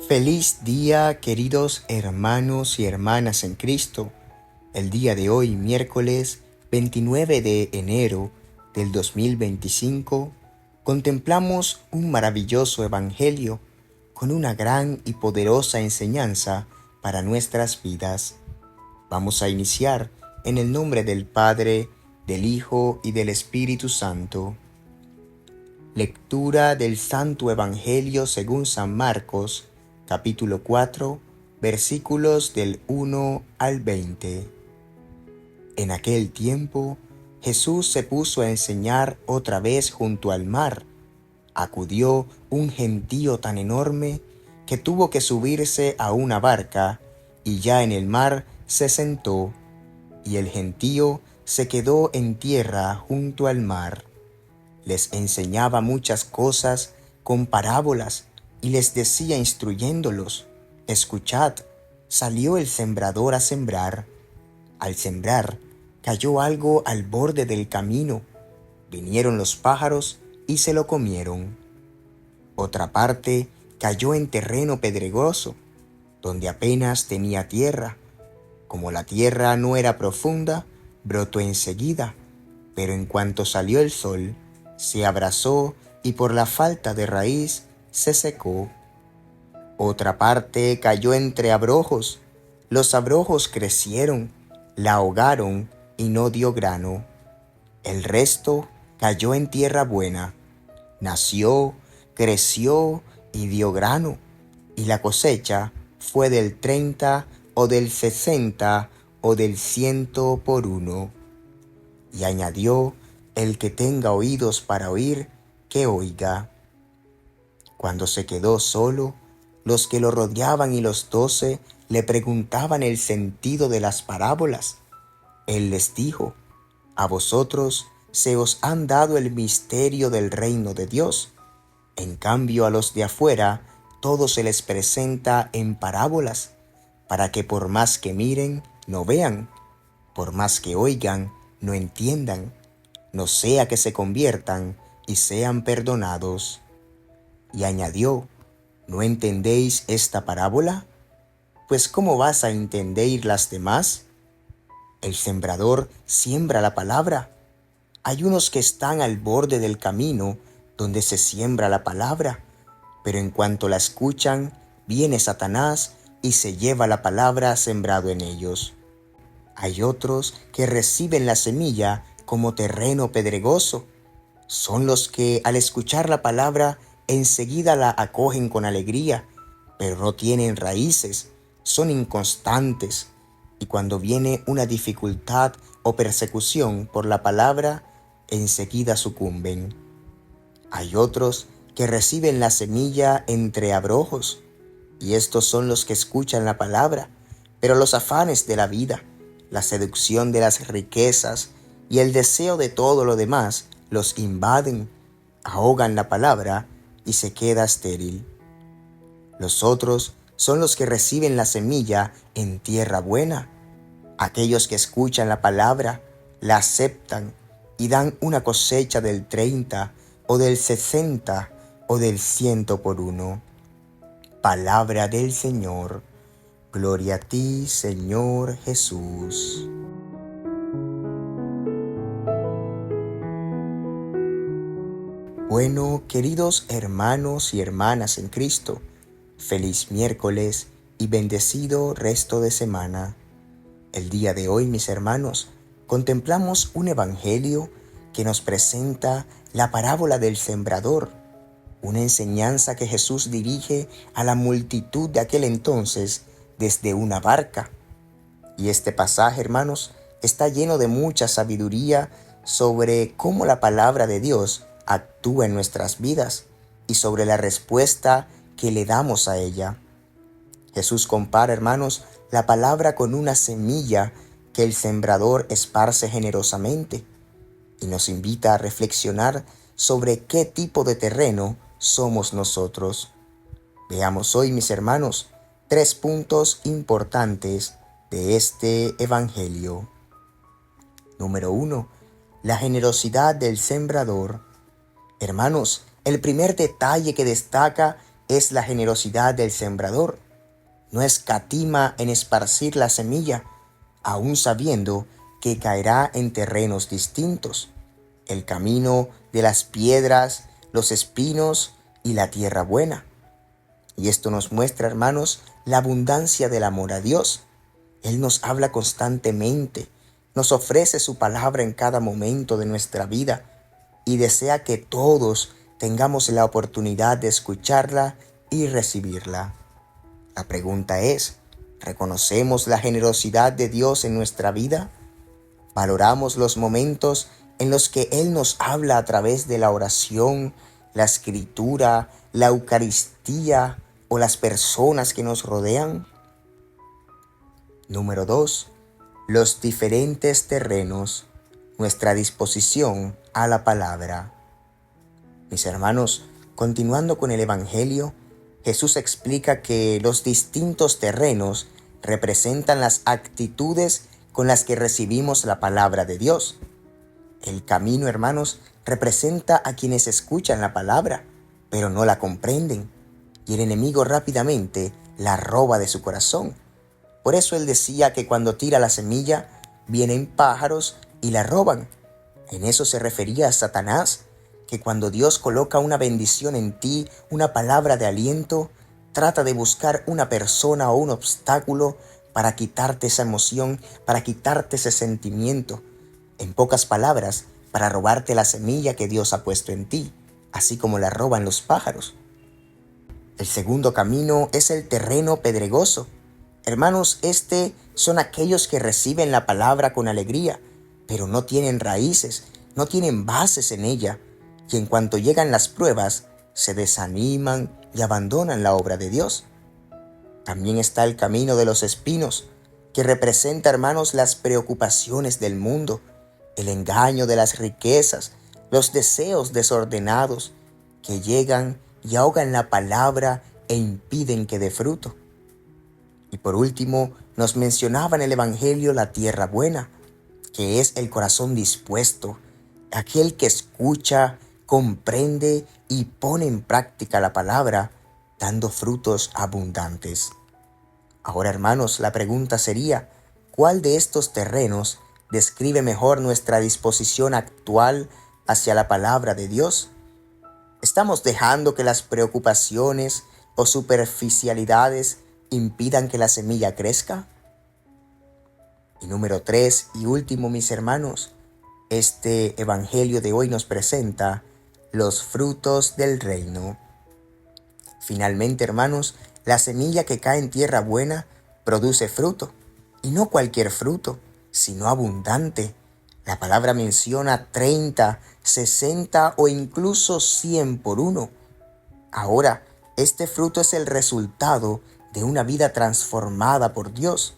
Feliz día, queridos hermanos y hermanas en Cristo. El día de hoy, miércoles 29 de enero del 2025, contemplamos un maravilloso evangelio con una gran y poderosa enseñanza para nuestras vidas. Vamos a iniciar en el nombre del Padre, del Hijo y del Espíritu Santo. Lectura del Santo Evangelio según San Marcos, capítulo 4, versículos del 1 al 20. En aquel tiempo, Jesús se puso a enseñar otra vez junto al mar. Acudió un gentío tan enorme que tuvo que subirse a una barca, y ya en el mar se sentó, y el gentío se quedó en tierra junto al mar. Les enseñaba muchas cosas con parábolas y les decía instruyéndolos: escuchad, salió el sembrador a sembrar. Al sembrar, cayó algo al borde del camino. Vinieron los pájaros y se lo comieron. Otra parte cayó en terreno pedregoso, donde apenas tenía tierra. Como la tierra no era profunda, brotó enseguida, pero en cuanto salió el sol, se abrasó y por la falta de raíz se secó. Otra parte cayó entre abrojos. Los abrojos crecieron, la ahogaron y no dio grano. El resto cayó en tierra buena. Nació, creció y dio grano. Y la cosecha fue del 30 o del 60 o del 100 por uno. Y añadió: el que tenga oídos para oír, que oiga. Cuando se quedó solo, los que lo rodeaban y los 12 le preguntaban el sentido de las parábolas. Él les dijo: a vosotros se os han dado el misterio del reino de Dios. En cambio, a los de afuera todo se les presenta en parábolas, para que por más que miren, no vean, por más que oigan, no entiendan, no sea que se conviertan y sean perdonados. Y añadió: ¿no entendéis esta parábola? Pues ¿cómo vas a entender las demás? El sembrador siembra la palabra. Hay unos que están al borde del camino donde se siembra la palabra, pero en cuanto la escuchan, viene Satanás y se lleva la palabra sembrado en ellos. Hay otros que reciben la semilla como terreno pedregoso. Son los que al escuchar la palabra enseguida la acogen con alegría, pero no tienen raíces, son inconstantes, y cuando viene una dificultad o persecución por la palabra, enseguida sucumben. Hay otros que reciben la semilla entre abrojos, y estos son los que escuchan la palabra, pero los afanes de la vida, la seducción de las riquezas y el deseo de todo lo demás los invaden, ahogan la palabra y se queda estéril. Los otros son los que reciben la semilla en tierra buena, aquellos que escuchan la palabra, la aceptan y dan una cosecha del 30 o del 60 o del 100 por uno. Palabra del Señor. Gloria a ti, Señor Jesús. Bueno, queridos hermanos y hermanas en Cristo, feliz miércoles y bendecido resto de semana. El día de hoy, mis hermanos, contemplamos un evangelio que nos presenta la parábola del sembrador, una enseñanza que Jesús dirige a la multitud de aquel entonces desde una barca. Y este pasaje, hermanos, está lleno de mucha sabiduría sobre cómo la palabra de Dios actúa en nuestras vidas y sobre la respuesta que le damos a ella. Jesús compara, hermanos, la palabra con una semilla que el sembrador esparce generosamente y nos invita a reflexionar sobre qué tipo de terreno somos nosotros. Veamos hoy, mis hermanos, 3 puntos importantes de este evangelio. Número 1. La generosidad del sembrador. Hermanos, el primer detalle que destaca es la generosidad del sembrador. No escatima en esparcir la semilla, aun sabiendo que caerá en terrenos distintos, el camino de las piedras, los espinos y la tierra buena. Y esto nos muestra, hermanos, la abundancia del amor a Dios. Él nos habla constantemente, nos ofrece su palabra en cada momento de nuestra vida y desea que todos tengamos la oportunidad de escucharla y recibirla. La pregunta es, ¿reconocemos la generosidad de Dios en nuestra vida? ¿Valoramos los momentos en los que Él nos habla a través de la oración, la escritura, la Eucaristía o las personas que nos rodean? Número 2. Los diferentes terrenos, nuestra disposición a la palabra. Mis hermanos, continuando con el Evangelio, Jesús explica que los distintos terrenos representan las actitudes con las que recibimos la palabra de Dios. El camino, hermanos, representa a quienes escuchan la palabra, pero no la comprenden, y el enemigo rápidamente la roba de su corazón. Por eso él decía que cuando tira la semilla, vienen pájaros y la roban. En eso se refería a Satanás, que cuando Dios coloca una bendición en ti, una palabra de aliento, trata de buscar una persona o un obstáculo para quitarte esa emoción, para quitarte ese sentimiento. En pocas palabras, para robarte la semilla que Dios ha puesto en ti, así como la roban los pájaros. El segundo camino es el terreno pedregoso. Hermanos, son aquellos que reciben la palabra con alegría, pero no tienen raíces, no tienen bases en ella, y en cuanto llegan las pruebas, se desaniman y abandonan la obra de Dios. También está el camino de los espinos, que representa, hermanos, las preocupaciones del mundo, el engaño de las riquezas, los deseos desordenados, que llegan y ahogan la palabra e impiden que dé fruto. Y por último, nos mencionaba en el Evangelio la tierra buena, que es el corazón dispuesto, aquel que escucha, comprende y pone en práctica la palabra, dando frutos abundantes. Ahora, hermanos, la pregunta sería, ¿cuál de estos terrenos describe mejor nuestra disposición actual hacia la palabra de Dios? ¿Estamos dejando que las preocupaciones o superficialidades impidan que la semilla crezca? Y número 3 y último, mis hermanos, este evangelio de hoy nos presenta los frutos del reino. Finalmente, hermanos, la semilla que cae en tierra buena produce fruto, y no cualquier fruto, sino abundante. La palabra menciona 30, 60 o incluso 100 por uno. Ahora, este fruto es el resultado de una vida transformada por Dios.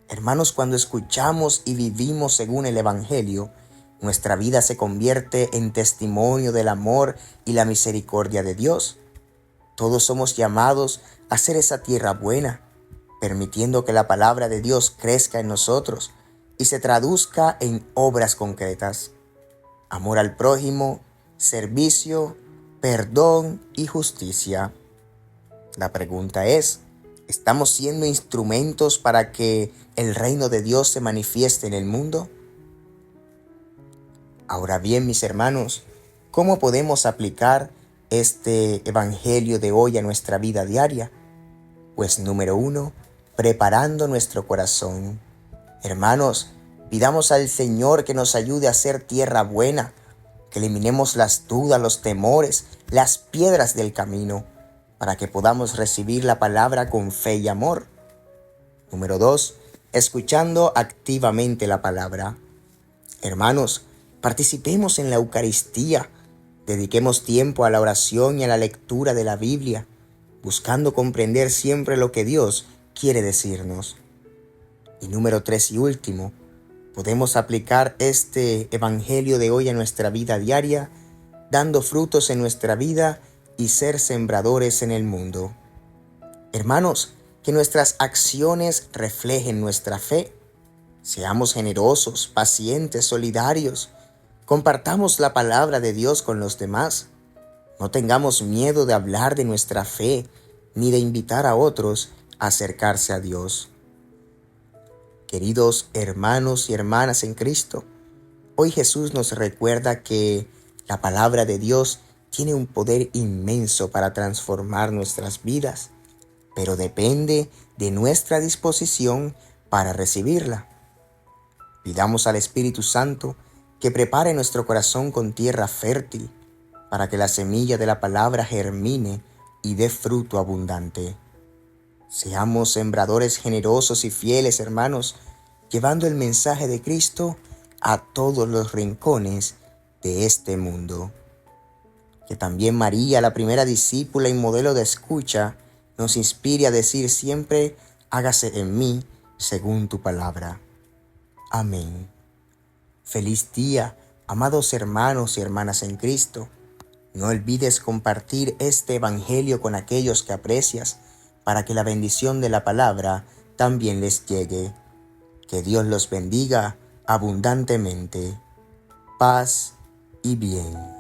Hermanos, cuando escuchamos y vivimos según el Evangelio, nuestra vida se convierte en testimonio del amor y la misericordia de Dios. Todos somos llamados a ser esa tierra buena, permitiendo que la palabra de Dios crezca en nosotros y se traduzca en obras concretas. Amor al prójimo, servicio, perdón y justicia. La pregunta es, ¿estamos siendo instrumentos para que el reino de Dios se manifieste en el mundo? Ahora bien, mis hermanos, ¿cómo podemos aplicar este evangelio de hoy a nuestra vida diaria? Pues número 1, preparando nuestro corazón. Hermanos, pidamos al Señor que nos ayude a ser tierra buena, que eliminemos las dudas, los temores, las piedras del camino, para que podamos recibir la palabra con fe y amor. Número 2, escuchando activamente la palabra. Hermanos, participemos en la Eucaristía, dediquemos tiempo a la oración y a la lectura de la Biblia, buscando comprender siempre lo que Dios quiere decirnos. Y número 3 y último, podemos aplicar este evangelio de hoy a nuestra vida diaria, dando frutos en nuestra vida y ser sembradores en el mundo. Hermanos, que nuestras acciones reflejen nuestra fe. Seamos generosos, pacientes, solidarios. Compartamos la palabra de Dios con los demás. No tengamos miedo de hablar de nuestra fe ni de invitar a otros a acercarse a Dios. Queridos hermanos y hermanas en Cristo, hoy Jesús nos recuerda que la palabra de Dios tiene un poder inmenso para transformar nuestras vidas, pero depende de nuestra disposición para recibirla. Pidamos al Espíritu Santo que prepare nuestro corazón con tierra fértil para que la semilla de la palabra germine y dé fruto abundante. Seamos sembradores generosos y fieles, hermanos, llevando el mensaje de Cristo a todos los rincones de este mundo. Que también María, la primera discípula y modelo de escucha, nos inspire a decir siempre: hágase en mí según tu palabra. Amén. Feliz día, amados hermanos y hermanas en Cristo. No olvides compartir este evangelio con aquellos que aprecias para que la bendición de la palabra también les llegue. Que Dios los bendiga abundantemente. Paz y bien.